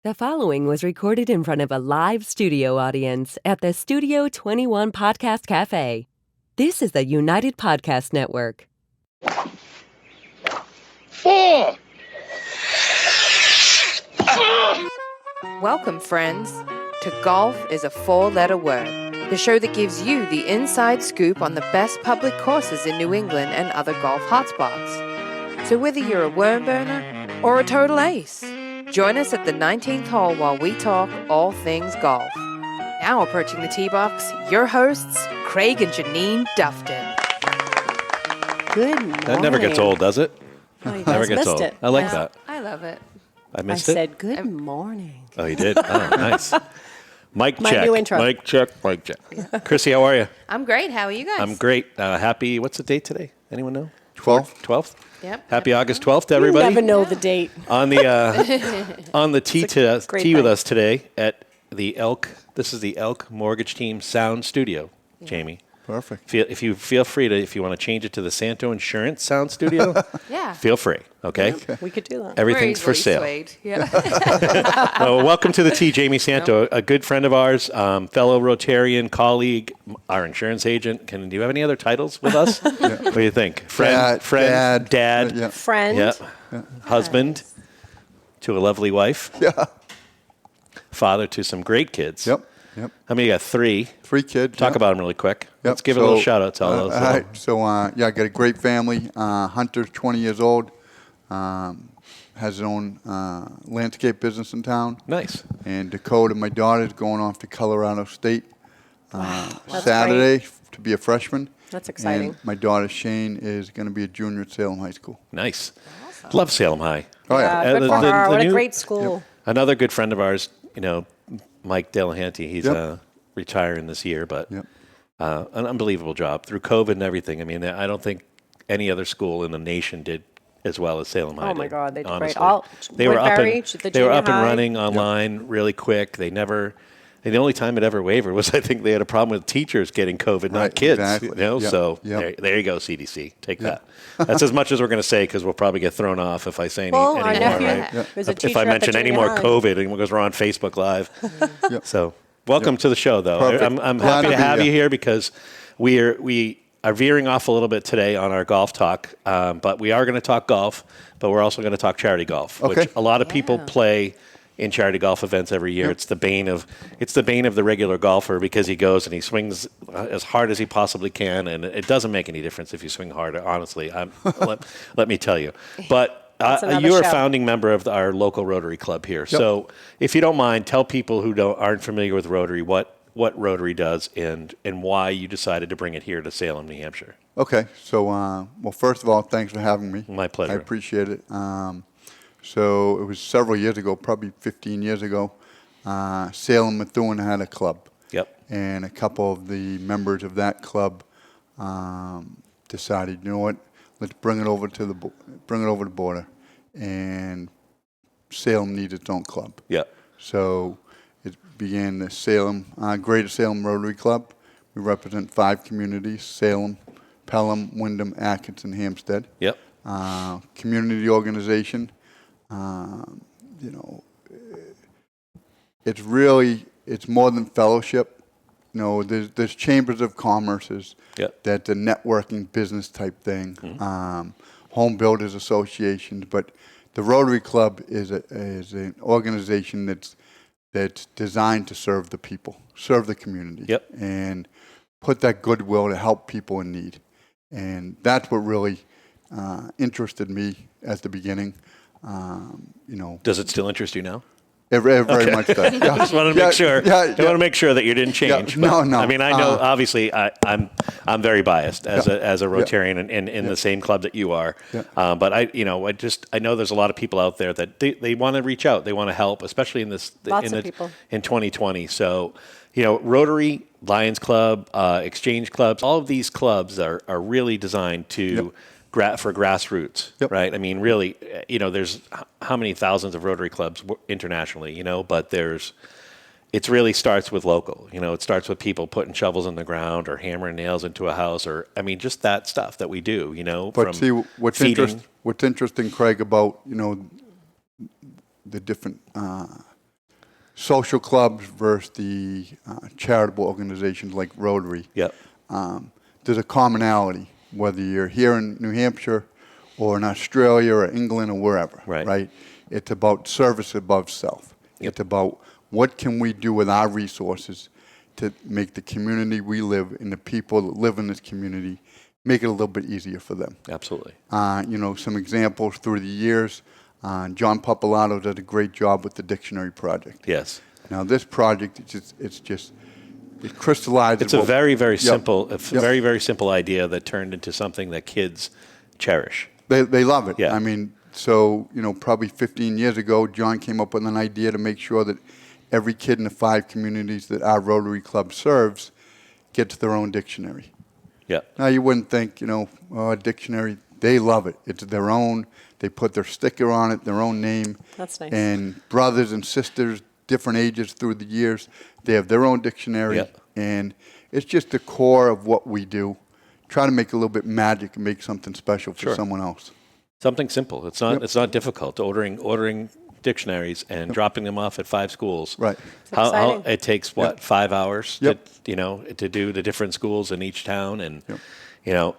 The following was recorded in front of a live studio audience at the Studio 21 Podcast Café. This is the United Podcast Network. Fore! Welcome, friends, to Golf is a Four-Letter Word, the show that gives you the inside scoop on the best public courses in New England and other golf hotspots. So whether you're a worm burner or a total ace, join us at the 19th hole while we talk all things golf. Now approaching the tee box, your hosts, Craig and Jeanine Dufton. Good morning. That never gets old, does it? Oh, you Never guys gets missed old. it. I like that. I love it. I I missed it? said good morning. Oh, you did? Oh, nice. Mic My check. new intro. Mic check. Mic check. Chrissy, how are you? I'm great. How are you guys? I'm great. Happy, what's the date today? Anyone know? 12th. Yep. Happy August 12th to You everybody. never know the date. On the tee great with night. us today at the Elk. This is the Elk Mortgage Team Sound Studio, Jamie. Perfect. If you feel free to, if you want to change it to the Santo Insurance Sound Studio, Yeah. feel free. Okay. We could do that. Everything's for We're easily sale. swayed. Yeah. Well, welcome to the tee, Jamie Santo, a good friend of ours, fellow Rotarian, colleague, our insurance agent. Do you have any other titles with us? What do you think? Friend, dad, Yeah. Friend. yeah, husband to a lovely wife, father to some great kids. Yep. How many you got? 3. 3 kids. Talk about them really quick. Yep. Let's give a little shout out to all those. All right. So, I got a great family. Hunter's 20 years old. Has his own landscape business in town. Nice. And Dakota, my daughter's going off to Colorado State That's Saturday to be a freshman. That's exciting. And my daughter Shane is going to be a junior at Salem High School. Nice. Love Salem High. Oh, yeah. Good the- for the- her. the What a new- great school. Another good friend of ours, Mike Delahanty, he's Yep. retiring this year, but Yep. an unbelievable job through COVID and everything. I mean, I don't think any other school in the nation did as well as Salem High Oh, my did, God, they did great. honestly. They were up Woodbury, and the they were junior up and high. running online really quick. The only time it ever wavered was I think they had a problem with teachers getting COVID, not Right, kids. exactly. Yep, So yep. there you go, CDC. Take that. That's as much as we're going to say because we'll probably get thrown off if I say any Well, our more. nephew Right? was a If teacher I at the mention any junior more high. COVID, because we're on Facebook Live. Yep. So welcome to the show, though. Perfect. I'm Glad happy to to be have you here. here because we are veering off a little bit today on our golf talk, but we are going to talk golf, but we're also going to talk charity golf, Okay. which a lot of people play in charity golf events every year. Yep. It's the bane of the regular golfer because he goes and he swings as hard as he possibly can, and it doesn't make any difference if you swing harder. Honestly, let me tell you. But another you're a show. founding member of our local Rotary Club here. So if you don't mind, tell people who aren't familiar with Rotary what Rotary does and why you decided to bring it here to Salem, New Hampshire. Okay. So, well, first of all, thanks for having me. My pleasure. I appreciate it. So it was several years ago, probably 15 years ago, Salem Methuen had a club. Yep. And a couple of the members of that club decided, you know what, let's bring it over to the border. And Salem needs its own club. Yep. So it began the Greater Salem Rotary Club. We represent 5 communities: Salem, Pelham, Windham, Atkinson, Hampstead. Yep. Community organization. It's more than fellowship. There's chambers of commerces. Yep. That's a networking business type thing. Home builders associations, but the Rotary Club is an organization that's designed to serve the people, serve the community, Yep. and put that goodwill to help people in need. And that's what really interested me at the beginning. Does it still interest you now? It very much does. Yeah. Just want to make sure. Yeah, I want to make sure that you didn't change. Yeah, but, no. I mean, I know. Obviously, I'm very biased as a Rotarian and in the same club that you are. Yeah. But I know there's a lot of people out there that they want to reach out. They want to help, especially in this Lots of people. in 2020. So, Rotary, Lions Club, Exchange Clubs, all of these clubs are really designed to. For grassroots, Yep. right? I mean, really, there's how many thousands of Rotary clubs internationally, but it really starts with local. It starts with people putting shovels in the ground or hammering nails into a house, or just that stuff that we do. But see, what's interesting, Craig, about the different social clubs versus the charitable organizations like Rotary. Yep. There's a commonality, whether you're here in New Hampshire or in Australia or England or wherever. Right. It's about service above self. Yep. It's about what can we do with our resources to make the community we live and the people that live in this community, make it a little bit easier for them. Absolutely. Some examples through the years. John Papalato did a great job with the dictionary project. Yes. Now this project, it crystallizes. It's a very, very simple, Yep. very simple idea that turned into something that kids cherish. They love it. Yeah. I mean, so, probably 15 years ago, John came up with an idea to make sure that every kid in the 5 communities that our Rotary Club serves gets their own dictionary. Yeah. Now, you wouldn't think, a dictionary, they love it. It's their own. They put their sticker on it, their own name. That's nice. And brothers and sisters, different ages through the years, they have their own dictionary. Yeah. And it's just the core of what we do. Try to make a little bit magic and make something special for Sure. someone else. Something simple. It's not difficult. Ordering dictionaries and dropping them off at 5 schools. Right. How exciting. it takes what 5 hours Yep. to do the different schools in each town, and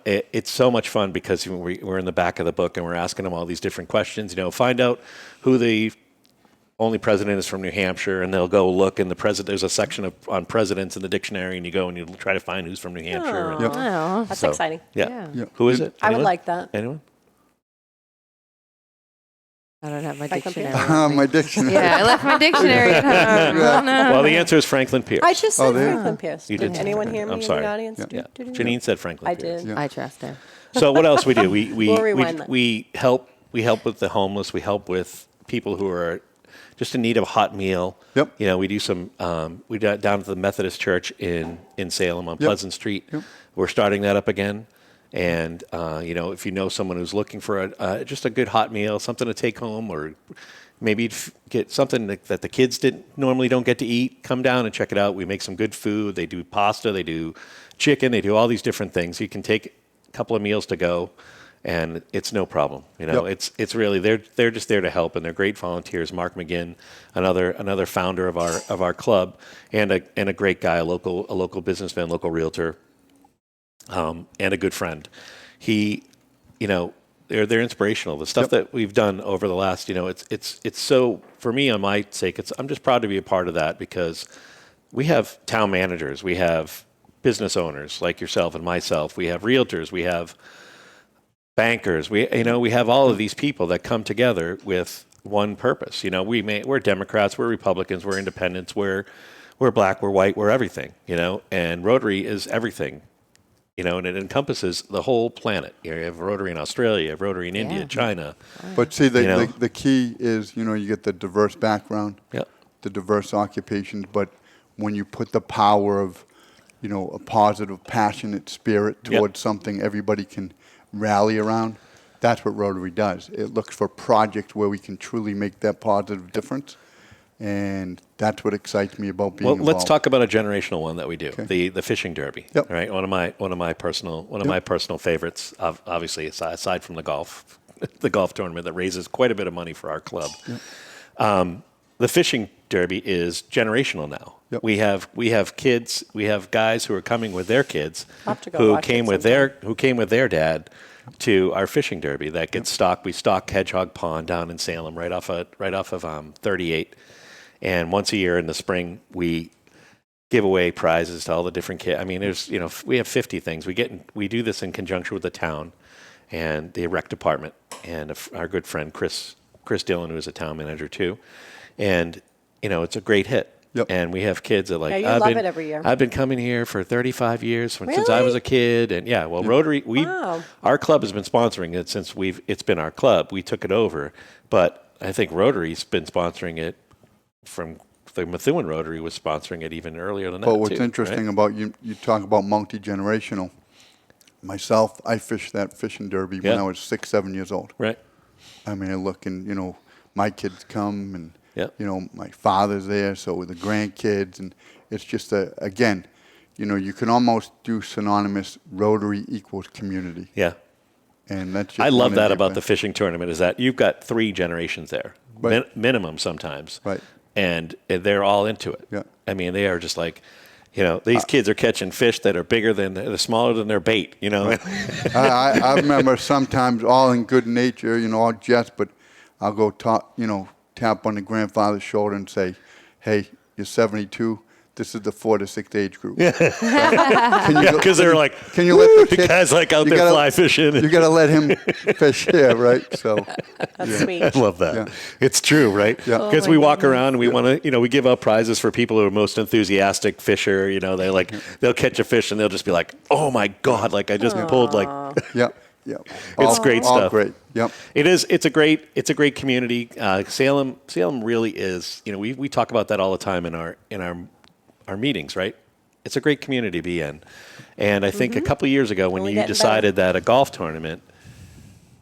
it's so much fun because we're in the back of the book and we're asking them all these different questions. Find out who the only president is from New Hampshire, and they'll go look in the president. There's a section on presidents in the dictionary, and you go and you try to find who's from New Hampshire. And, Yep. Wow, that's So, exciting. yeah. Yeah. Who is it? I would Anyone? like that. Anyone? I don't have my Franklin dictionary. Pierce. with me. My dictionary. Yeah, I left my dictionary at home. Oh, no. Well, the answer is Franklin Pierce. I just said there- Franklin Pierce. You Did did. anyone hear me I'm in sorry. the audience? Yeah. Do. Janine said Franklin I Pierce. did. I trust him. So what else we do? We We'll rewind that. we help with the homeless. We help with people who are just in need of a hot meal. Yep. We do some. We down at the Methodist Church in Salem on Pleasant Street. Yep. We're starting that up again. And if you know someone who's looking for just a good hot meal, something to take home, or maybe get something that the kids don't get to eat, come down and check it out. We make some good food. They do pasta, they do chicken, they do all these different things. You can take a couple of meals to go, and it's no problem. Yep. It's really they're just there to help, and they're great volunteers. Mark McGinn, another founder of our club, and a great guy, a local businessman, local realtor, and a good friend. He, they're inspirational. The stuff that we've done over the last, it's so, for me, on my sake, I'm just proud to be a part of that, because we have town managers, we have business owners like yourself and myself, we have realtors, we have bankers, we have all of these people that come together with one purpose. We're Democrats, we're Republicans, we're independents, we're black, we're white, we're everything, and Rotary is everything. And it encompasses the whole planet. You have Rotary in Australia, you have Rotary in India, China. But see, the key is, you get the diverse background, Yep. the diverse occupations, but when you put the power of, a positive, passionate spirit towards something everybody can rally around, that's what Rotary does. It looks for projects where we can truly make that positive difference. And that's what excites me about being involved. Let's talk about a generational one that we do, Okay. the fishing derby. Yep. Right, one of my personal favorites. Obviously, aside from the golf tournament that raises quite a bit of money for our club. Yep. The fishing derby is generational now. Yep. We have kids, we have guys who are coming with their kids, I'll have to go who watch came it with their dad to our fishing derby that gets stocked. We stock Hedgehog Pond down in Salem, right off of 38. And once a year in the spring, we give away prizes to all the different kids. I mean, we have 50 things. We do this in conjunction with the town and the rec department and our good friend Chris Dillon, who is a town manager too. And it's a great hit. Yep. And we have kids that Yeah, you love it every year. I've been coming here for 35 years since I was a kid. And Rotary, Wow. our club has been sponsoring it since it's been our club. We took it over, but I think Rotary's been sponsoring it from the Methuen Rotary was sponsoring it even earlier than that. But what's too, interesting right? about you talk about multi-generational. Myself, I fished that fishing derby when I was 6, 7 years old. Right. I mean, I look and, my kids come and, Yep. My father's there, so with the grandkids. And it's just, again, you can almost do synonymous Rotary equals community. Yeah. And that's just I love one that example. about the fishing tournament is that you've got 3 generations there, Right. minimum sometimes. Right. and they're all into it. Yeah. I mean, they are just like, these kids are catching fish that are they're smaller than their bait, I remember sometimes all in good nature, all jest, but I'll go tap on the grandfather's shoulder and say, hey, you're 72. This is the 4 to 6 age group. Yeah. Because they're like, can you let the kid, guys like out there fly fishing? You got to let him fish here, right? So That's sweet. I love that. Yeah. It's true, right? Yeah. Because we walk around and we want to, we give out prizes for people who are most enthusiastic fisher. They'll catch a fish and they'll just be like, oh my God, like I just pulled like. Yeah. Yeah. It's great stuff. All great. Yep. It is. It's a great community. Salem really is. We talk about that all the time in our meetings, right? It's a great community to be in. And I think a couple of years ago when you decided that a golf tournament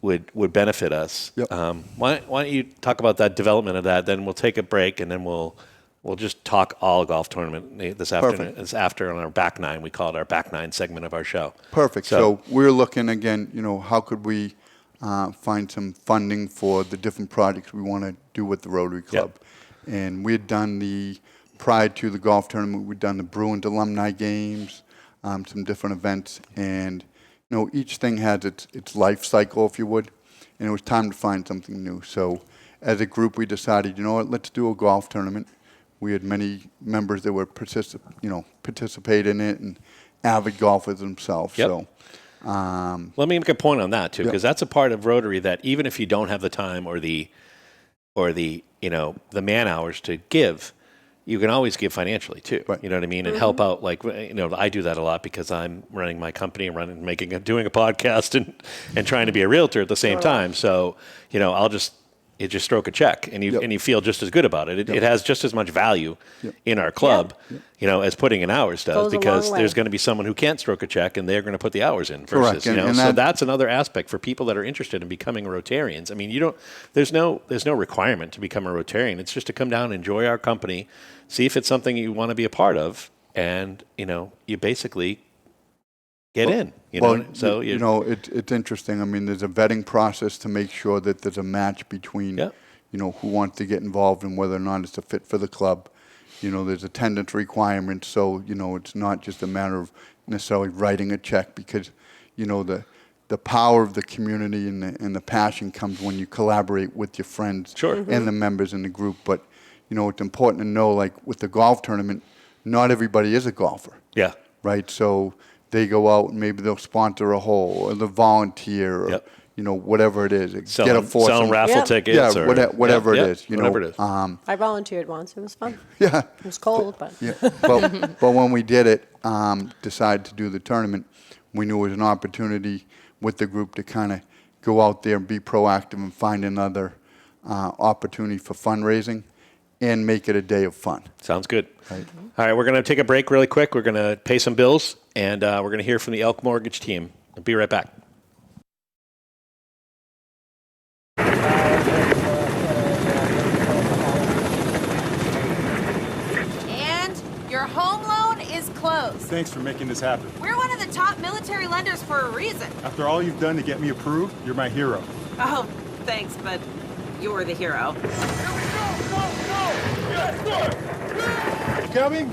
would benefit us, yep. Why don't you talk about that development of that? Then we'll take a break and then we'll just talk all golf tournament this afternoon. It's after on our back nine. We call it our back nine segment of our show. Perfect. So we're looking again, how could we find some funding for the different projects we want to do with the Rotary Club. Yep. And we had done prior to the golf tournament, we'd done the Bruins alumni games, some different events. And, each thing has its life cycle, if you would. And it was time to find something new. So as a group, we decided, let's do a golf tournament. We had many members that would participate in it and avid golfers themselves. Yep. So let me make a point on that too, because yep. that's a part of Rotary that even if you don't have the time or the man hours to give, you can always give financially too. Right. You know what I mean? And help out. Like, I do that a lot because I'm running my company and doing a podcast and trying to be a realtor at the same time. So, you just stroke a check and you Yep. feel just as good about it. It has just as much value Yep. in our club, Yep. as putting in hours does, Goes a because long way. there's going to be someone who can't stroke a check and they're going to put the hours in Correct. versus, And so that's another aspect for people that are interested in becoming Rotarians. I mean, there's no requirement to become a Rotarian. It's just to come down and enjoy our company, see if it's something you want to be a part of, and, you basically get in. So it's interesting. I mean, there's a vetting process to make sure that there's a match between, Yeah. who wants to get involved and whether or not it's a fit for the club. There's attendance requirements, so it's not just a matter of necessarily writing a check because, the power of the community and the passion comes when you collaborate with your friends Sure. and the members in the group. But it's important to know, like with the golf tournament, not everybody is a golfer. Yeah. Right, so they go out and maybe they'll sponsor a hole or they'll volunteer or, Yep. Whatever it is. Selling raffle Yeah. tickets. Yeah, or, whatever it is. Whatever it is. I volunteered once. It was fun. Yeah. It was cold, but Yeah, but when we did it, decided to do the tournament, we knew it was an opportunity with the group to kind of go out there and be proactive and find another opportunity for fundraising and make it a day of fun. Sounds good. Right. All right, we're going to take a break really quick. We're going to pay some bills, and we're going to hear from the Elk Mortgage team. I'll be right back. And your home loan is closed. Thanks for making this happen. We're one of the top military lenders for a reason. After all you've done to get me approved, you're my hero. Oh, thanks, but you're the hero. Coming?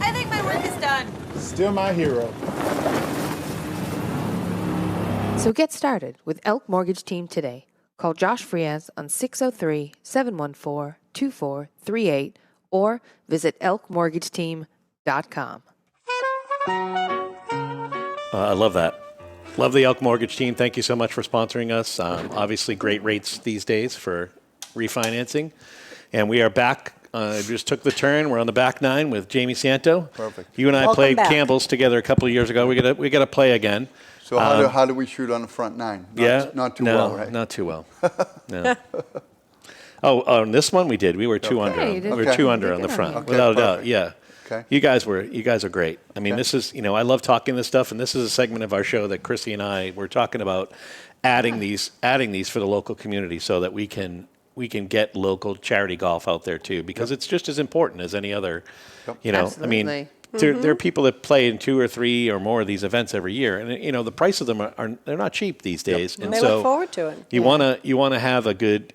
I think my work is done. Still my hero. So get started with Elk Mortgage Team today. Call Josh Frias on 603-714-2438 or visit elkmortgageteam.com. I love that. Love the Elk Mortgage team. Thank you so much for sponsoring us. Obviously, great rates these days for refinancing. And we are back. Just took the turn. We're on the back nine with Jamie Santo. Perfect. You and I Welcome played back. Campbell's together a couple of years ago. We got to play again. So how do we shoot on the front nine? Not too well, right? Not too well. No. On this one we did. We were two under. you did. We were Okay. two under You on did the good front, on you. without a Okay, doubt. perfect. Yeah. Okay. You guys are great. I mean, Okay. this is, I love talking this stuff, and this is a segment of our show that Chrissy and I were talking about adding these for the local community so that we can get local charity golf out there too, because it's just as important as any other. I mean, Absolutely. there are people that play in 2 or 3 or more of these events every year, and the price of them are they're not cheap these days. And they so look forward to it. you want to have a good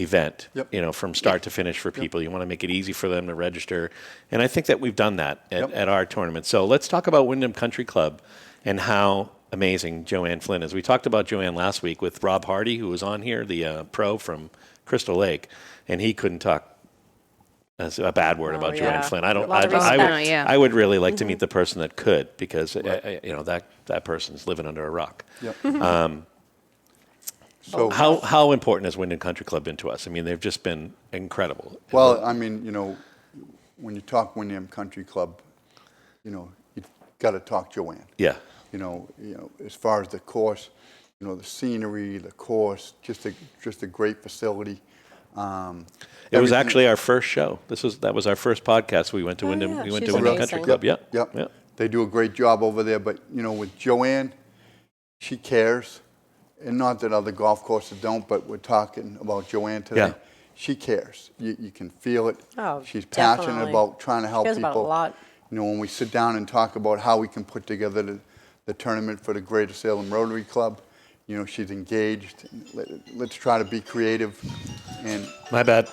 event, Yep. from start to finish for people. You want to make it easy for them to register. And I think that we've done that at our tournament. So let's talk about Windham Country Club and how amazing Joanne Flynn is. We talked about Joanne last week with Rob Hardy, who was on here, the pro from Crystal Lake, and he couldn't talk a bad word about Joanne Flynn. I would really like to meet the person that could, because that person's living under a rock. Yep. So how important has Windham Country Club been to us? I mean, they've just been incredible. Well, I mean, when you talk Windham Country Club, you got to talk Joanne. Yeah. As far as the course, the scenery, the course, just a great facility. It was actually our first show. That was our first podcast. We went to Windham. Yeah, we went she's to Windham amazing. Country Club. Yep. Yep. They do a great job over there. But with Joanne, she cares, and not that other golf courses don't. But we're talking about Joanne today. Yeah. She cares. You can feel it. Oh, She's passionate definitely. about trying to help Cares people. about a lot. When we sit down and talk about how we can put together the tournament for the Greater Salem Rotary Club, she's engaged. Let's try to be creative. And My bad.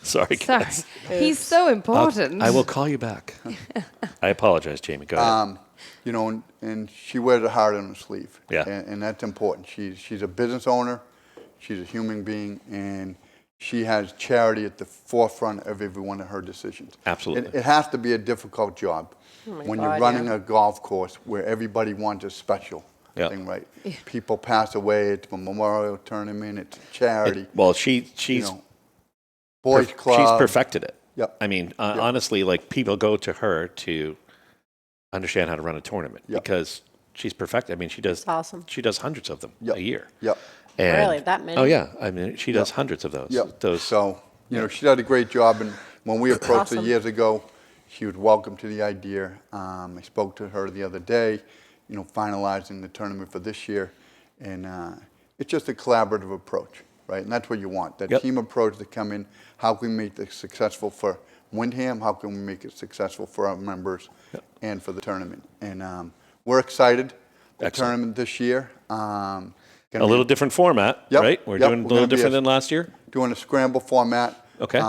Sorry, guys. He's so important. I will call you back. I apologize, Jamie. Go ahead. and she wears her heart on her sleeve. Yeah. And that's important. She's a business owner. She's a human being, and she has charity at the forefront of every one of her decisions. Absolutely. It has to be a difficult job when you're running a golf course where everybody wants a special thing, right? People pass away. It's a memorial tournament. It's a charity. She's boys club. She's perfected it. Yep. I mean, honestly, people go to her to understand how to run a tournament because she's perfect. I mean, she does. That's awesome. She does hundreds of them a year. Yep. And, Really, that many? Oh yeah, I mean, she does hundreds of those. Yep. Those. So she did a great job, and when we approached her Awesome. years ago, she was welcome to the idea. I spoke to her the other day, finalizing the tournament for this year, and it's just a collaborative approach, right? And that's what you want, that team approach to come in. How can we make this successful for Windham? How can we make it successful for our members and for the tournament? And we're excited. The tournament this year. A little different format, right? We're doing a little different than last year. Doing a scramble format. Okay.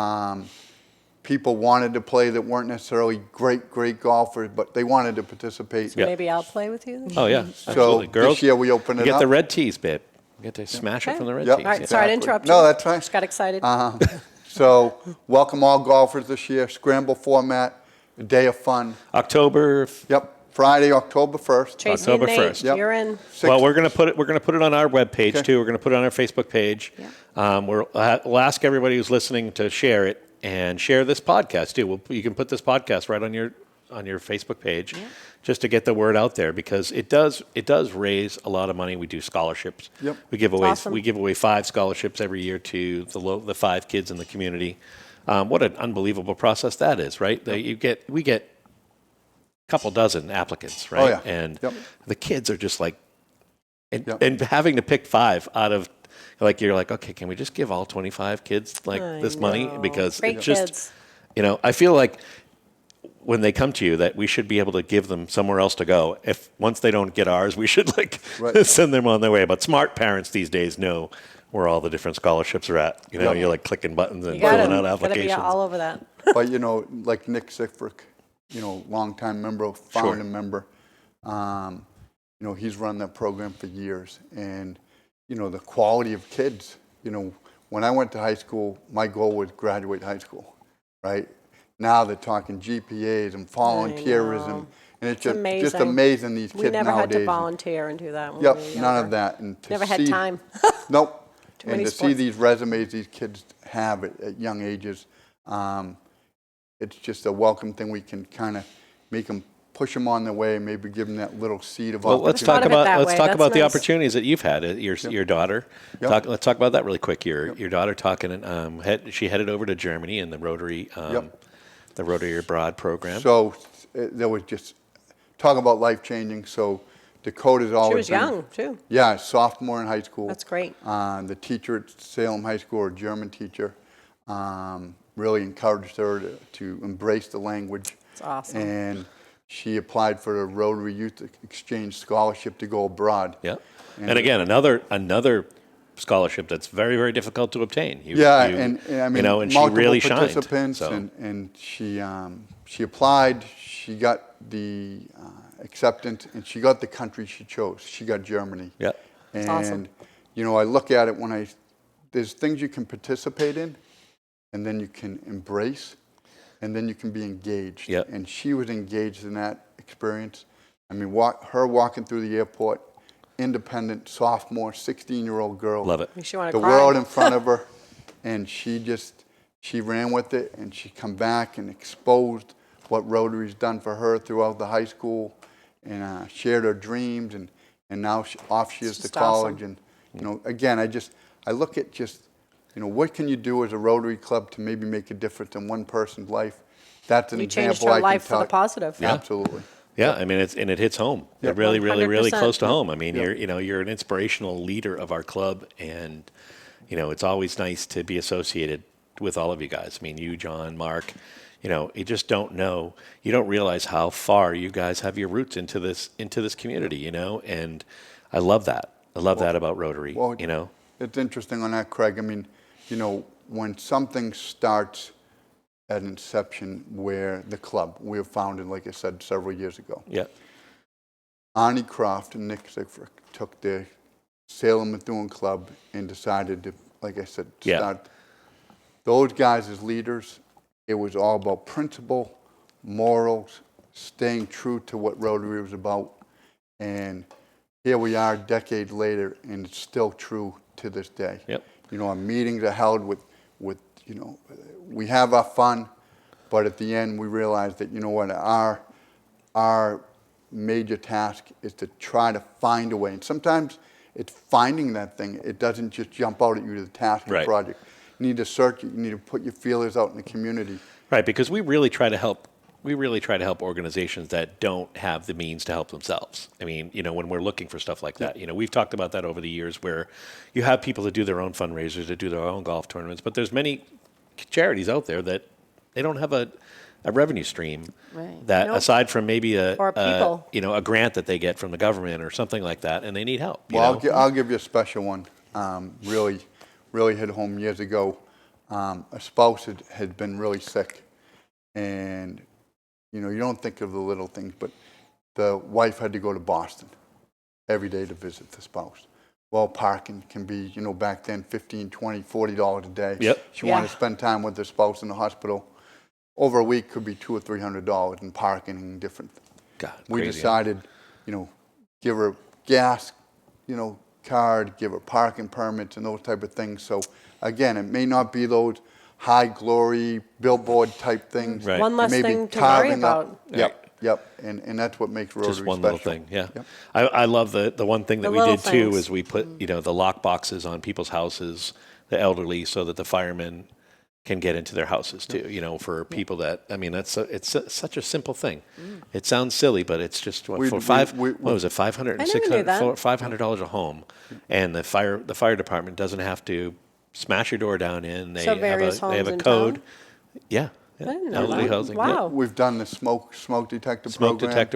People wanted to play that weren't necessarily great golfers, but they wanted to participate. So maybe I'll play with you then? Oh yeah, absolutely. So Girls, this year we open it get up. the red tees, babe. You get to smash it from the red Yep. tees. All right, yeah. sorry to interrupt you. No, that's fine. Just got excited. So welcome all golfers this year. Scramble format, a day of fun. October. Yep. Friday, October 1st. Tracy October and Nate, 1st. Yep. you're in. Well, we're gonna put it on our webpage Okay. too. We're gonna put it on our Facebook page. We'll ask everybody who's listening to share it and share this podcast too. You can put this podcast right on your Facebook page, just to get the word out there, because it does raise a lot of money. We do scholarships. Yep. We give away Awesome. 5 scholarships every year to the 5 kids in the community. What an unbelievable process that is, right? We get couple dozen applicants, right? Oh, yeah. And Yep. the kids are just like, Yep. and having to pick 5 out of, you're like, okay, can we just give all 25 kids this money? know. Because Great it just, kids. I feel like when they come to you that we should be able to give them somewhere else to go. If once they don't get ours, we should send them on their way. But smart parents these days know where all the different scholarships are at. You're like clicking buttons and You got filling out to applications. be all over that. But like Nick Sickfrick, longtime member, founding member. He's run that program for years, and the quality of kids. When I went to high school, my goal was graduate high school, right? Now they're talking GPAs and volunteerism, and it's just amazing these kids nowadays. We never had to volunteer and do that. When Yep, we were none younger. of that. And to Never had see- time. Nope. Too And many to see sports. these resumes these kids have at young ages, it's just a welcome thing. We can kind of make them, push them on their way, maybe give them that little seed of Well, let's talk Thought of it about that way. That's the nice. opportunities that you've had. Your daughter. Yep. Let's talk about that really quick. Your daughter she headed over to Germany in the Rotary the Rotary Abroad program. So there was just talk about life changing. So Dakota's always She was been- young, too. Yeah, sophomore in high school. That's great. The teacher at Salem High School, a German teacher, really encouraged her to embrace the language. That's awesome. And she applied for a Rotary Youth Exchange Scholarship to go abroad. Yeah. And again, another scholarship that's very, very difficult to obtain. And I mean, and she multiple really shined. participants, and she applied. She got the acceptance, and she got the country she chose. She got Germany. Yeah, and awesome. I look at it when there's things you can participate in, and then you can embrace, and then you can be engaged. Yeah, and she was engaged in that experience. I mean, her walking through the airport. Independent sophomore, 16-year-old girl. Love it. Makes you wanna the cry. world in front of her, and she ran with it, and she come back and exposed what Rotary's done for her throughout the high school, and shared her dreams, and now she is to college, awesome. and again, I look at what can you do as a Rotary Club to maybe make a difference in one person's life. That's an You example changed her I life can for the talk. positive. Yeah. Absolutely. Yeah, I mean, it hits home. Yep. It really, really, really 100%. close to home. I mean, you're an inspirational leader of our club, and it's always nice to be associated with all of you guys. I mean, you, John, Mark, you just don't know. You don't realize how far you guys have your roots into this community. And I love that. I love that about Rotary. Well, it's interesting on that, Craig. I mean, when something starts at inception, where the club we were founded, like I said, several years ago. Yeah. Arnie Croft and Nick Sigfrick took their Salem Methuen Club and decided to, like I said, start. Those guys as leaders, it was all about principle, morals, staying true to what Rotary was about. And here we are, decades later, and it's still true to this day. Yep. Our meetings are held with we have our fun, but at the end we realize that our major task is to try to find a way. And sometimes it's finding that thing. It doesn't just jump out at you to the task or project. You need to search it. You need to put your feelers out in the community. Right, because we really try to help. We really try to help organizations that don't have the means to help themselves. I mean, when we're looking for stuff like that, we've talked about that over the years, where you have people that do their own fundraisers, that do their own golf tournaments, but there's many charities out there that they don't have a revenue stream that aside from maybe a grant that they get from the government or something like that, and they need help. Well, I'll give you a special one. Really hit home years ago. A spouse had been really sick, and you don't think of the little things, but the wife had to go to Boston every day to visit the spouse. Well, parking can be, back then $15, $20, $40 a day. Yep. She wanted to spend time with the spouse in the hospital. Over a week could be $200 or $300 in parking and different things. God, we crazy, decided, give her gas, card, give her parking permits and those type of things. So again, it may not be those high glory billboard type things. Right. One less thing to worry about. Yep. And that's what makes Rotary just one special. little thing. Yeah. Yep. I love the one thing that The we little did too things. is we put the lock boxes on people's houses, the elderly, so that the firemen can get into their houses too. For people that it's such a simple thing. It sounds silly, but it's just what was it, $500 and $600 a home, and the fire department doesn't have to smash your door down in. They have a code. Town? Yeah. I didn't know Elderly that. housing. Wow. Yep. We've done the smoke detector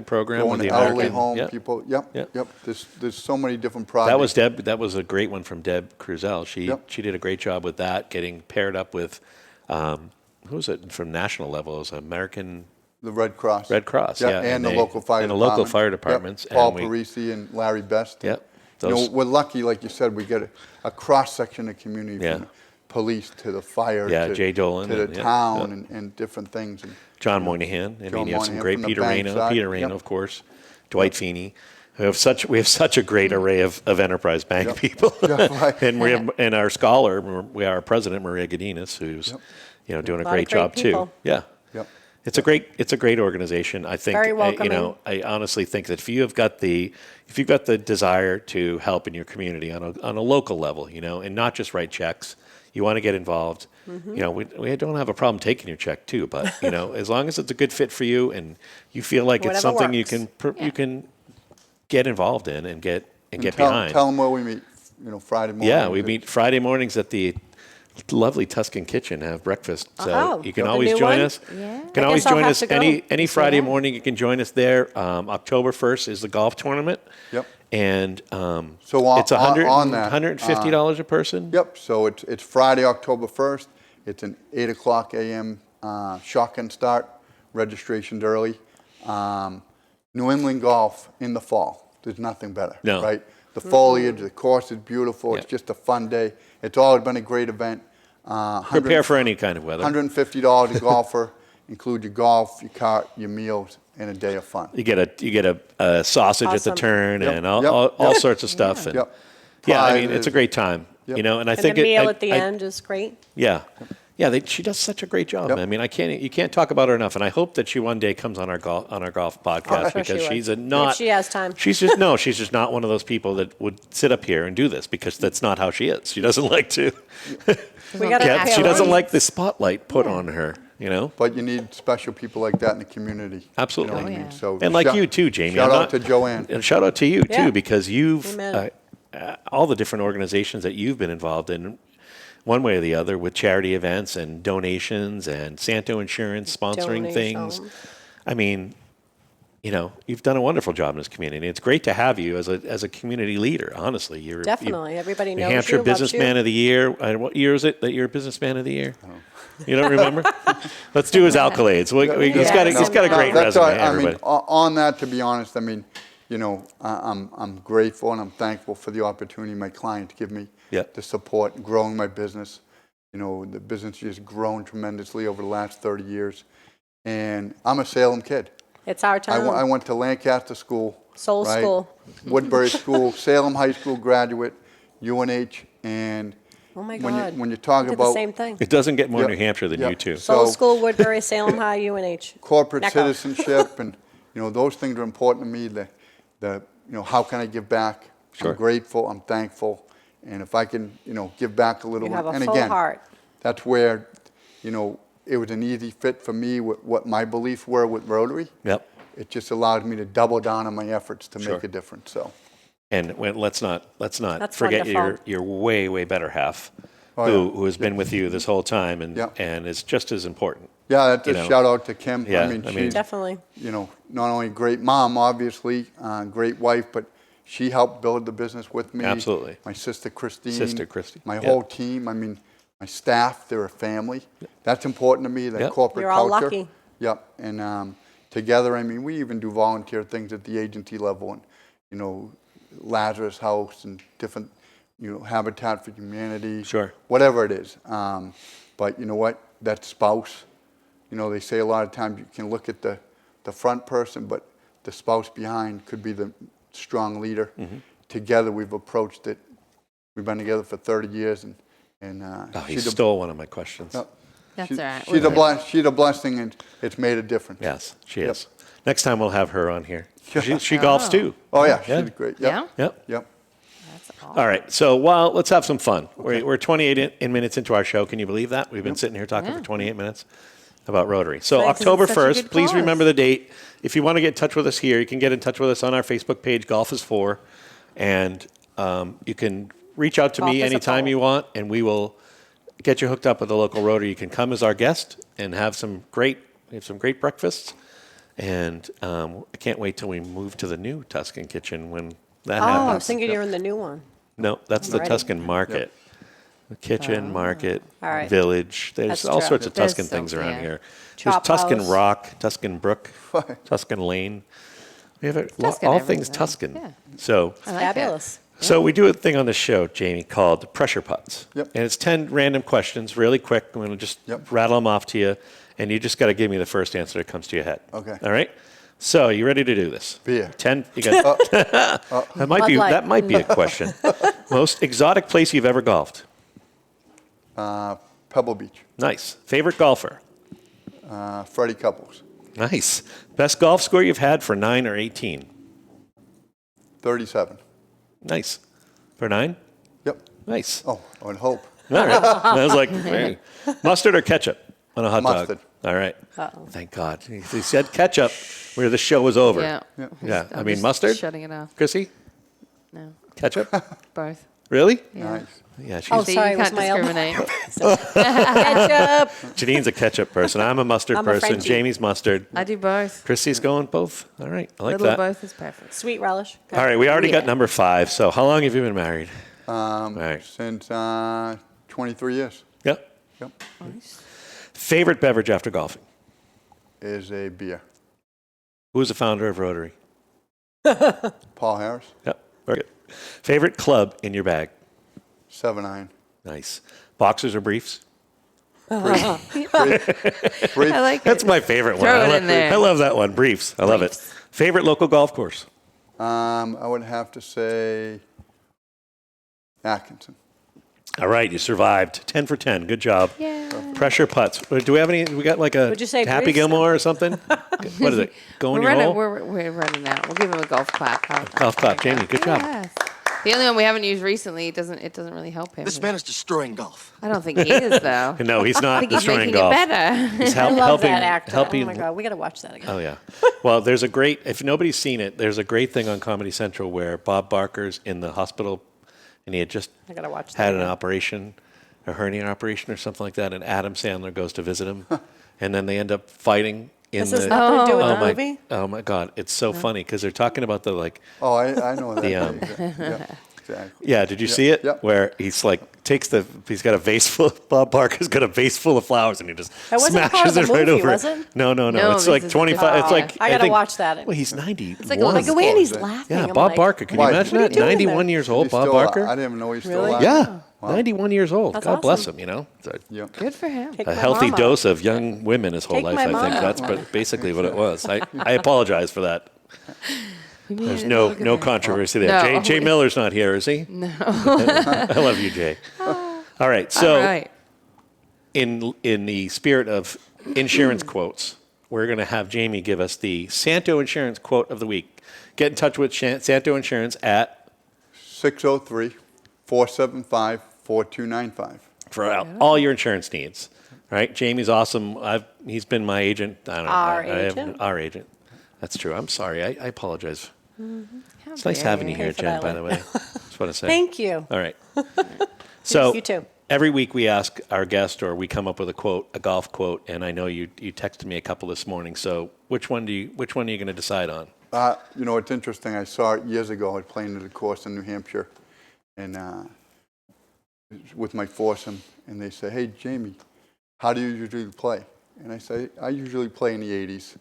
program. Going Going with to the elderly American. home Yep. people. Yep. Yep. There's so many different projects. That was a great one from Deb Cruzel. She did a great job with that, getting paired up with who was it from national level? It was American. The Red Cross. Yeah, and the local fire and the department. local fire departments. Yep. Paul and Parisi and Larry Best. Yep. We're lucky, like you said, we get a cross section of community from the police to the fire to, Jay Dolan to the town and different things. And, John Moynihan. You have some great from the Peter bank Rayno, side. of course, Dwight Feeney. We have such a great array of enterprise bank people, Right. and our scholar, our president Maria Gadinas, who's doing a great job people. too. Yeah, Yep. it's a great organization. I think Very welcoming. I honestly think that if you've got the desire to help in your community on a local level, and not just write checks, you want to get involved. We don't have a problem taking your check too, but as long as it's a good fit for you and you feel like it's Whatever something works. you can get involved in and get tell, behind. Tell them where we meet. Friday morning. Yeah, we meet Friday mornings at the lovely Tuscan Kitchen, have breakfast. So you can the always new join one? us. Yeah. You can I always guess I'll join have us to go. any Friday Yeah. morning. You can join us there. October 1st is the golf tournament. Yep. And So on, it's on that, $150 a person? Yep. So it's Friday, October 1st. It's an 8 o'clock a.m. Shotgun start. Registration's early. New England golf in the fall. There's nothing better. No. Right? The foliage, the course is beautiful. It's just a fun day. It's always been a great event. Prepare for any kind of weather. $150 a golfer. Include your golf, your cart, your meals, and a day of fun. You get a sausage at the Awesome. turn Yep. and all sorts of stuff. And Yep. yeah, I mean, Prizes. it's a great time. Yep. You know, and I And think the meal at the end is great. Yeah. Yeah, she does such a great job. Yep. I mean, you can't talk about her enough, and I hope that she one day comes on our golf podcast sure she because would. she's If she has time. She's just not one of those people that would sit up here and do this because that's not how she is. She doesn't like to. We got to She doesn't like the spotlight put on her. You know. But you need special people like that in the community. Absolutely. You know what I mean? So And like you too, Jamie. Shout I'm out not- to Joanne. And shout out to you Yeah. too, because you've Amen. all the different organizations that you've been involved in, one way or the other, with charity events and donations and Santo Insurance sponsoring things. Donations. I mean, you know, you've done a wonderful job in this community. It's great to have you as a community leader. Honestly, you're Definitely. Everybody New knows Hampshire you, loves Businessman you. of the Year. What year is it that you're Businessman of the Year? You don't remember? Let's do his accolades. He's got a great That's resume. all right. I Everybody. mean, on that, to be honest, I mean, you know, I'm grateful and I'm thankful for the opportunity my clients give me Yep. to support growing my business. You know, the business has grown tremendously over the last 30 years. And I'm a Salem kid. It's our I time. went to Lancaster School. Soul right? School. Woodbury School, Salem High School graduate, UNH, and Oh my when God. you talk I did about the same thing. It doesn't get more Yep. New Hampshire than Yep. you two. Soul so- School, Woodbury, Salem High, UNH. corporate Necco. citizenship, and you know those things are important to me. The you know, how can I give back? Sure. I'm grateful. I'm thankful, and if I can, you know, give back a little. You have a and full again, heart. that's where, you know, it was an easy fit for me. What my beliefs were with Rotary. Yep. It just allowed me to double down on my efforts to Sure. make a difference. So. And let's not That's forget wonderful. your way better half, Oh, who has been with you this whole time and Yep. and is just as important. Yeah, that's You a know. shout out to Kim. Yeah, I mean, I mean- she's, Definitely. you know, not only a great mom, obviously, great wife, but she helped build the business with me. Absolutely. My sister Christine. Sister Christy, My yeah. whole team. I mean, my staff, they're a family. That's important to me, that Yep. corporate You're all culture. lucky. Yep. And together, I mean, we even do volunteer things at the agency level and, you know, Lazarus House and different, you know, Habitat for Humanity. Sure. Whatever it is. But you know what? That spouse, you know, they say a lot of times you can look at the front person, but the spouse behind could be the strong leader. Mm-hmm. Together, we've approached it. We've been together for 30 years, and Oh, he she's a- stole one of my questions. Yep. That's She- all right. She's a blessing, and it's made a difference. Yes, she Yep. is. Next time we'll have her on here. She golfs too. Oh yeah, Yeah. she's great. Yeah? Yep. Yep. Yep. That's awesome. All right. So let's have some fun. We're 28 minutes into our show. Can you believe that? We've been sitting here talking for 28 minutes about Rotary. So Right, 'cause October it's such a 1st, good please cause. remember the date. If you want to get in touch with us here, you can get in touch with us on our Facebook page, Golf is Fore. And you can reach out to Golf me is a anytime Fore. you want, and we will get you hooked up with a local Rotary. You can come as our guest and have some great breakfasts. And I can't wait till we move to the new Tuscan kitchen when that Oh, I happens. was thinking you're in the new one. No, that's the Ready. Tuscan Market. The kitchen, market, All right. village. There's That's all true. sorts of There's Tuscan things so- around yeah. here. Chop There's Tuscan house. Rock, Tuscan Brook, Tuscan Lane. We have Tuscan all things everything. Tuscan. Yeah. So, I like it. Fabulous. so we do a thing on the show, Jamie, called Pressure Putts. Yep. And it's 10 random questions, really quick. I'm going to just Yep. rattle them off to you, and you just got to give me the first answer that comes to your head. Okay. All right? So, you ready to do this? Beer. 10. You got, that might be a question. Most exotic place you've ever golfed? Pebble Beach. Nice. Favorite golfer? Freddie Couples. Nice. Best golf score you've had for 9 or 18? 37. Nice. For 9? Yep. Nice. Oh, I would hope. All right. I was like, hey. Mustard or ketchup on a hot Mustard. dog? All right. Thank God. He said ketchup where the show was over. Yeah. Yeah. I I'm mean, just mustard? Shutting it off. Chrissy? No, Ketchup? both. Really? Nice. Yeah, she's Oh, See, sorry, you it was can't my elbow. discriminate. Ketchup. Janine's a ketchup person. I'm a mustard I'm a person. Frenchie. Jamie's mustard. I do both. Chrissy's going both. All right, I like Little that. of both is perfect. Sweet relish. All right, we already got Yeah. number 5. So how long have you been married? All right. Since 23 years. Yep. Yep. Favorite beverage after golfing? Is a beer. Who's the founder of Rotary? Paul Harris, Yep. Very good. Favorite club in your bag? 7-iron. Nice. Boxers or briefs? Brief. I like That's it. my favorite one. Throw I it love, in there. I love that one. Briefs. I love it. Favorite local golf course? I would have to say Atkinson. All right, you survived. 10 for 10. Good job. Yeah. Pressure putts. Do we have any? We got like a Would you say Happy briefs? Gilmore or something? What is it? Go in We're your running, hole? we're running out. We'll give him a golf clap. Golf clap. Jamie, good job. Yes. The only one we haven't used recently, it doesn't really help him. This man is destroying golf. I don't think he is, though. No, he's I not think he's destroying making golf. it better. He's I love helping, that actor. helping. Oh my God, we got to watch that again. Oh, yeah. Well, there's a great, if nobody's seen it, there's a great thing on Comedy Central where Bob Barker's in the hospital and he had just I got to watch that. had an again. operation, a hernia operation or something like that, and Adam Sandler goes to visit him, and then they end up fighting in This has the. nothing to do with Oh the my! movie? Oh my God! It's so funny because they're talking about the like. Oh, I know that. The, yeah, exactly. Yeah, did you see it? Yep. Where he's like he's got a vase full. Bob Barker's got a vase full of flowers, and he just That wasn't part smashes of the it right movie, over. was it? No. No, It's this like is 25. It's different. like I gotta think- watch that. Well, he's 91. It's like a I go in, he's Yeah, laughing. Yeah, I'm Bob like, Barker. Can you Why? imagine What are that? you doing 91 there? years old, He's Bob still Barker. I didn't even know he's still Really? alive. Yeah, Wow. 91 years old. That's God bless awesome. him. You know, it's Yeah. Good for him. Take a my healthy mama. dose of young women his whole Take life. my I think mama. that's basically what it was. I apologize for that. There's no controversy there. No. Jay Miller's not here, is he? No. I love you, Jay. All right. So, All right. in the spirit of insurance quotes, we're going to have Jamie give us the Santo Insurance quote of the week. Get in touch with Santo Insurance at 603-475-4295. for all your insurance needs. Right? Jamie's awesome. He's been my agent. I don't know. Our I have- agent? Our agent. That's true. I'm sorry. I apologize. How It's nice dare having you you. here, for Jen, that by the one. way. Just want to say. Thank you. All right. So You too. every week we ask our guest or we come up with a quote, a golf quote, and I know you texted me a couple this morning. So which one are you going to decide on? It's interesting. I saw it years ago. I was playing at a course in New Hampshire, and with my foursome, and they say, "Hey, Jamie, how do you usually play?" And I say, "I usually play in the 80s.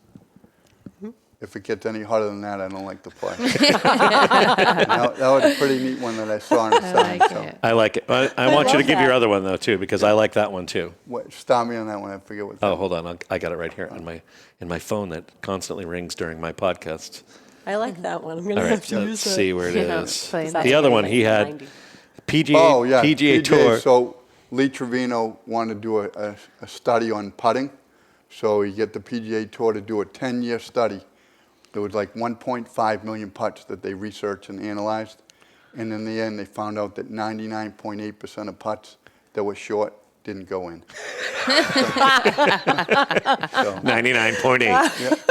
If it gets any hotter than that, I don't like to play." That was a pretty neat one that I saw on the I sign. like So, it. I like it. I want you to love give your that. other one though too, because I like that one too. stop me on that one. I forget what. Oh, hold on. I got it right here on in my phone that constantly rings during my podcasts. I like that one. I'm going to All have right, to use let's that. see where it Yeah, is. playing That's The other one like he had 90. PGA, Oh yeah, PGA Tour. So Lee Trevino wanted to do a study on putting, so he get the PGA Tour to do a 10-year study. There was like 1.5 million putts that they researched and analyzed, and in the end they found out that 99.8% of putts that were short didn't go in. 99.8.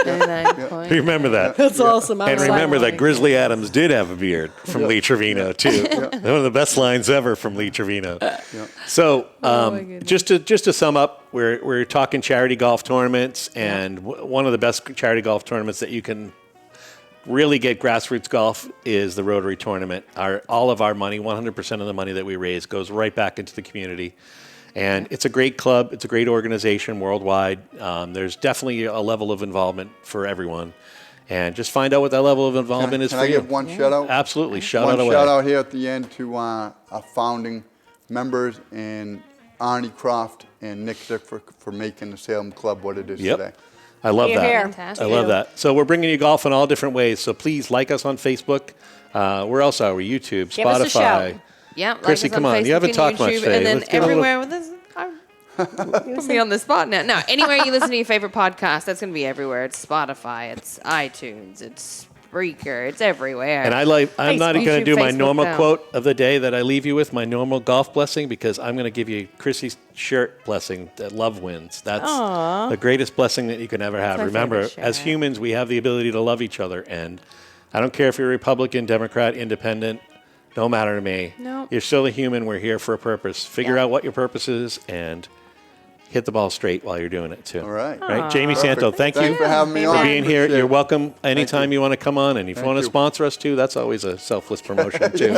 Yeah, 99 points. Remember that. That's awesome. And remember that Grizzly Adams did have a beard from Lee Trevino too. One of the best lines ever from Lee Trevino. So just to sum up, we're talking charity golf tournaments, and one of the best charity golf tournaments that you can really get grassroots golf is the Rotary Tournament. All of our money, 100% of the money that we raise, goes right back into the community. And it's a great club. It's a great organization worldwide. There's definitely a level of involvement for everyone. And just find out what that level of involvement is Can for I you. give one shout out? Absolutely. Shout One out away. shout out here at the end to our founding members and Arnie Croft and Nick Zick for making the Salem Club what it is Yep. today. I love You're that. here. Fantastic. I love that. So we're bringing you golf in all different ways. So please like us on Facebook. Where else are we? YouTube, Give us a Spotify. shout. Yeah, like Chrissy, us come on. Facebook You haven't and talked much YouTube, today. And then Let's get a little- everywhere with this. Put me on the spot now. No, anywhere you listen to your favorite podcast, that's going to be everywhere. It's Spotify, it's iTunes, it's Spreaker, it's everywhere. And I'm not Facebook. going to do my YouTube, normal Facebook, quote of the day that I leave you with, my normal golf blessing, because I'm going to give you Chrissy's shirt blessing that love wins. That's the greatest blessing that you can ever have. my Remember, favorite as shirt. humans, we have the ability to love each other. And I don't care if you're Republican, Democrat, Independent, Don't matter to me. No. You're still a human. We're here for a purpose. Figure out what your purpose is and hit the ball straight while you're doing it, too. All right. Right? Jamie Perfect. Santo, thank Thanks you for having me for on. being here. Appreciate You're it. welcome anytime you want to come on. And if you Thank want to you. sponsor us, too, that's always a selfless promotion, too.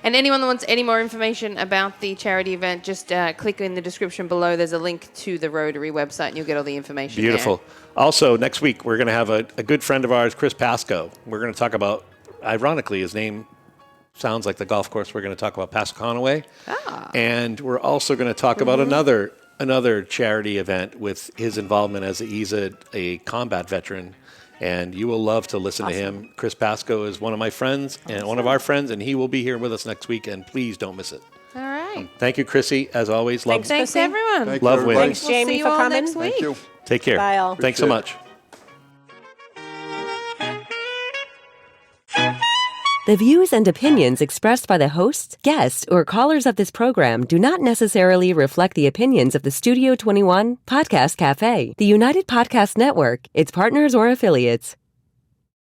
And anyone that wants any more information about the charity event, just click in the description below. There's a link to the Rotary website, and you'll get all the information Beautiful. there. Also, next week, we're going to have a good friend of ours, Chris Pasco. We're going to talk about, ironically, his name sounds like the golf course. We're going to talk about Passaconaway. And we're also going to talk about another charity event with his involvement as he's a combat veteran. And you will love to listen to him. Chris Pasco is one of my friends and one of our friends, and he will be here with us next week. And please don't miss it. All right. Thank you, Chrissy, as always. Love, Thanks, everyone. Thank love you, Win. everybody. Thanks, We'll Jamie, see you for all coming. next week. Thank you. Take care. Bye, all. Thanks so much. The views and opinions expressed by the hosts, guests, or callers of this program do not necessarily reflect the opinions of the Studio 21 Podcast Café, the United Podcast Network, its partners, or affiliates.